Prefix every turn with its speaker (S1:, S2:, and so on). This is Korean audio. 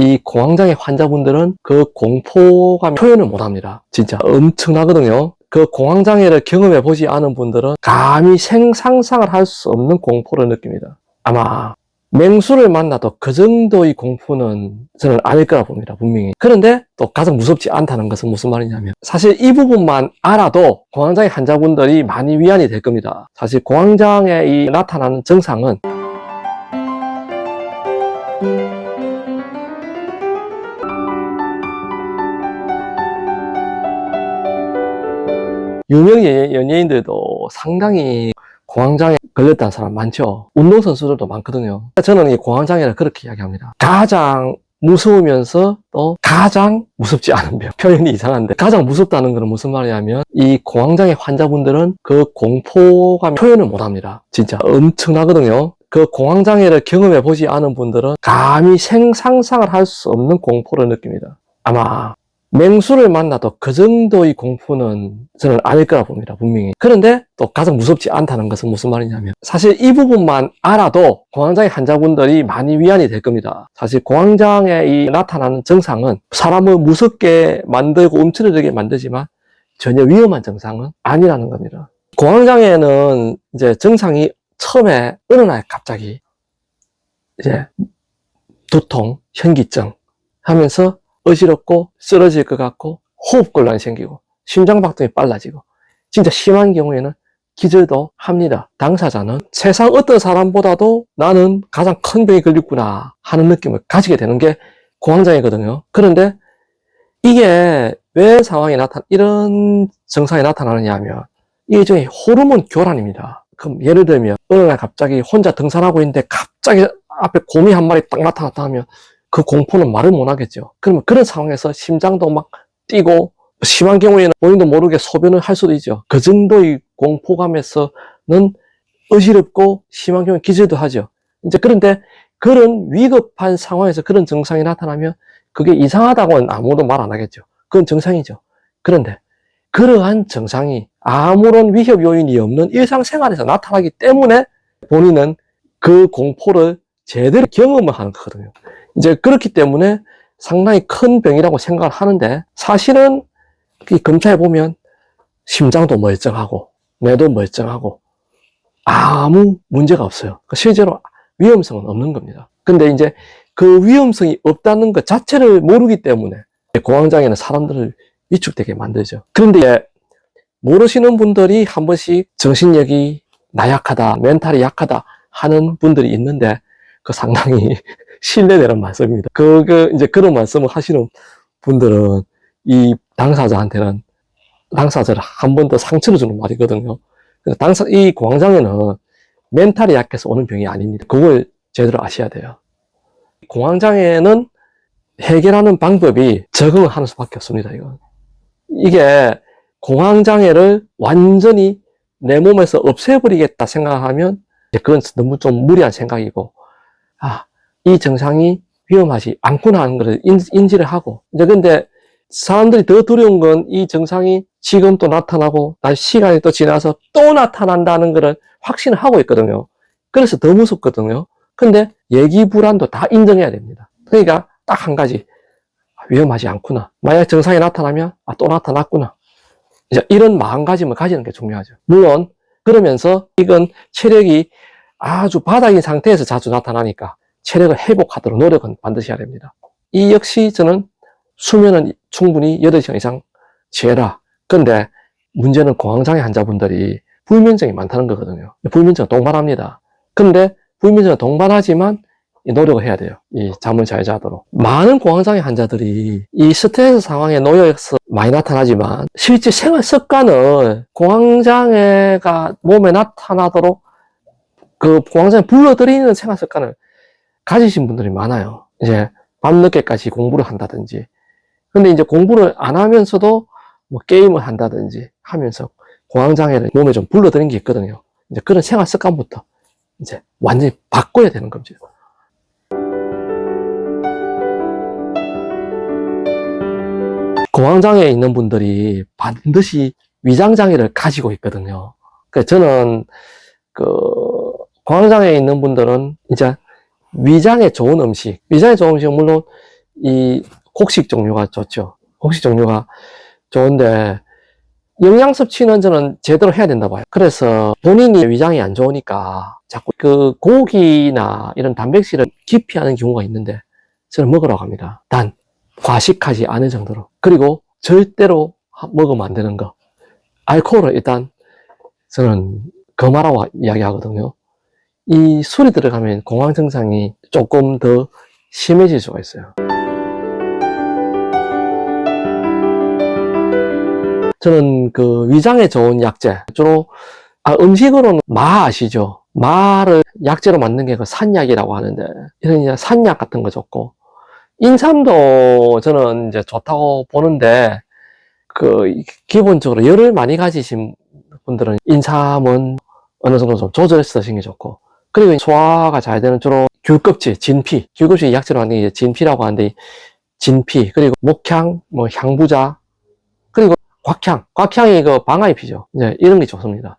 S1: 이 공황장애 환자분들은 그 공포감 표현을 못합니다. 진짜 엄청나거든요. 그 공황장애를 경험해 보지 않은 분들은 감히 상상을 할 수 없는 공포를 느낍니다. 아마 맹수를 만나도 그 정도의 공포는 저는 아닐 거라 봅니다, 분명히. 그런데 또 가장 무섭지 않다는 것은 무슨 말이냐면, 사실 이 부분만 알아도 공황장애 환자분들이 많이 위안이 될 겁니다. 사실 공황장애에 나타나는 증상은 유명 연예인들도 상당히 공황장애 걸렸다는 사람 많죠. 운동선수들도 많거든요. 저는 이 공황장애를 그렇게 이야기합니다. 가장 무서우면서 또 가장 무섭지 않은 병. 표현이 이상한데, 가장 무섭다는 것은 무슨 말이냐면, 이 공황장애 환자분들은 그 공포감 표현을 못합니다. 진짜 엄청나거든요. 그 공황장애를 경험해 보지 않은 분들은 감히 상상을 할 수 없는 공포를 느낍니다. 아마 맹수를 만나도 그 정도의 공포는 저는 아닐 거라 봅니다, 분명히. 그런데 또 가장 무섭지 않다는 것은 무슨 말이냐면, 사실 이 부분만 알아도 공황장애 환자분들이 많이 위안이 될 겁니다. 사실 공황장애에 나타나는 증상은 사람을 무섭게 만들고 움츠러들게 만들지만 전혀 위험한 증상은 아니라는 겁니다. 공황장애는 이제 증상이 처음에 어느 날 갑자기 이제 두통, 현기증 하면서 어지럽고 쓰러질 것 같고 호흡곤란이 생기고 심장박동이 빨라지고, 진짜 심한 경우에는 기절도 합니다. 당사자는 세상 어떤 사람보다도 나는 가장 큰 병에 걸렸구나 하는 느낌을 가지게 되는 게 공황장애거든요. 그런데 이게 왜 이런 증상이 나타나느냐 하면, 이게 일종의 호르몬 교란입니다. 그럼 예를 들면 어느 날 갑자기 혼자 등산하고 있는데 갑자기 앞에 곰이 한 마리 딱 나타났다 하면 그 공포는 말을 못 하겠죠. 그러면 그런 상황에서 심장도 막 뛰고, 심한 경우에는 본인도 모르게 소변을 할 수도 있죠. 그 정도의 공포감에서는 어지럽고 심한 경우에 기절도 하죠. 이제 그런데 그런 위급한 상황에서 그런 증상이 나타나면 그게 이상하다고는 아무도 말 안 하겠죠. 그건 정상이죠. 그런데 그러한 증상이 아무런 위협 요인이 없는 일상생활에서 나타나기 때문에 본인은 그 공포를 제대로 경험을 하는 거거든요. 이제 그렇기 때문에 상당히 큰 병이라고 생각을 하는데, 사실은 검사해 보면 심장도 멀쩡하고 뇌도 멀쩡하고 아무 문제가 없어요. 실제로 위험성은 없는 겁니다. 근데 이제 그 위험성이 없다는 것 자체를 모르기 때문에 공황장애는 사람들을 위축되게 만들죠. 그런데 모르시는 분들이 한 번씩 정신력이 나약하다, 멘탈이 약하다 하는 분들이 있는데, 그 상당히 신뢰되는 말씀입니다. 이제 그런 말씀을 하시는 분들은 이 당사자한테는 당사자를 한 번 더 상처를 주는 말이거든요. 이 공황장애는 멘탈이 약해서 오는 병이 아닙니다. 그걸 제대로 아셔야 돼요. 공황장애는 해결하는 방법이 적응을 하는 수밖에 없습니다. 이게 공황장애를 완전히 내 몸에서 없애버리겠다 생각하면 그건 너무 좀 무리한 생각이고, 이 증상이 위험하지 않구나 하는 것을 인지를 하고, 이제 근데 사람들이 더 두려운 건 이 증상이 지금 또 나타나고 시간이 또 지나서 또 나타난다는 것을 확신을 하고 있거든요. 그래서 더 무섭거든요. 근데 예기 불안도 다 인정해야 됩니다. 그러니까 딱 한 가지, 위험하지 않구나. 만약 증상이 나타나면 또 나타났구나. 이제 이런 마음가짐을 가지는 게 중요하죠. 물론 그러면서 이건 체력이 아주 바닥인 상태에서 자주 나타나니까 체력을 회복하도록 노력은 반드시 해야 됩니다. 이 역시 저는 수면은 충분히 8시간 이상 재라. 근데 문제는 공황장애 환자분들이 불면증이 많다는 거거든요. 불면증은 동반합니다. 근데 불면증은 동반하지만 노력을 해야 돼요. 이 잠을 잘 자도록. 많은 공황장애 환자들이 이 스트레스 상황에 놓여서 많이 나타나지만, 실제 생활 습관을 공황장애가 몸에 나타나도록 그 공황장애 불러들이는 생활 습관을 가지신 분들이 많아요. 이제 밤늦게까지 공부를 한다든지, 근데 이제 공부를 안 하면서도 뭐 게임을 한다든지 하면서 공황장애를 몸에 좀 불러들인 게 있거든요. 이제 그런 생활 습관부터 이제 완전히 바꿔야 되는 겁니다. 공황장애에 있는 분들이 반드시 위장장애를 가지고 있거든요. 그래서 저는 공황장애에 있는 분들은 이제 위장에 좋은 음식은 물론 이 곡식 종류가 좋죠. 곡식 종류가 좋은데 영양 섭취는 저는 제대로 해야 된다고 봐요. 그래서 본인이 위장이 안 좋으니까 자꾸 그 고기나 이런 단백질을 기피하는 경우가 있는데 저는 먹으라고 합니다. 단 과식하지 않을 정도로. 그리고 절대로 먹으면 안 되는 거. 알코올을 일단 저는 금하라고 이야기하거든요. 이 술이 들어가면 공황 증상이 조금 더 심해질 수가 있어요. 저는 그 위장에 좋은 약재, 주로 음식으로는 마 아시죠? 마를 약재로 만든 게 그 산약이라고 하는데 이런 이제 산약 같은 거 좋고 인삼도 저는 이제 좋다고 보는데 그 기본적으로 열을 많이 가지신 분들은 인삼은 어느 정도 좀 조절해서 드시는 게 좋고 그리고 소화가 잘 되는 주로 귤껍질, 진피, 귤껍질 약재로 만든 게 진피라고 하는데 진피 그리고 목향, 뭐 향부자 그리고 곽향이 그 방아잎이죠. 이제 이런 게 좋습니다.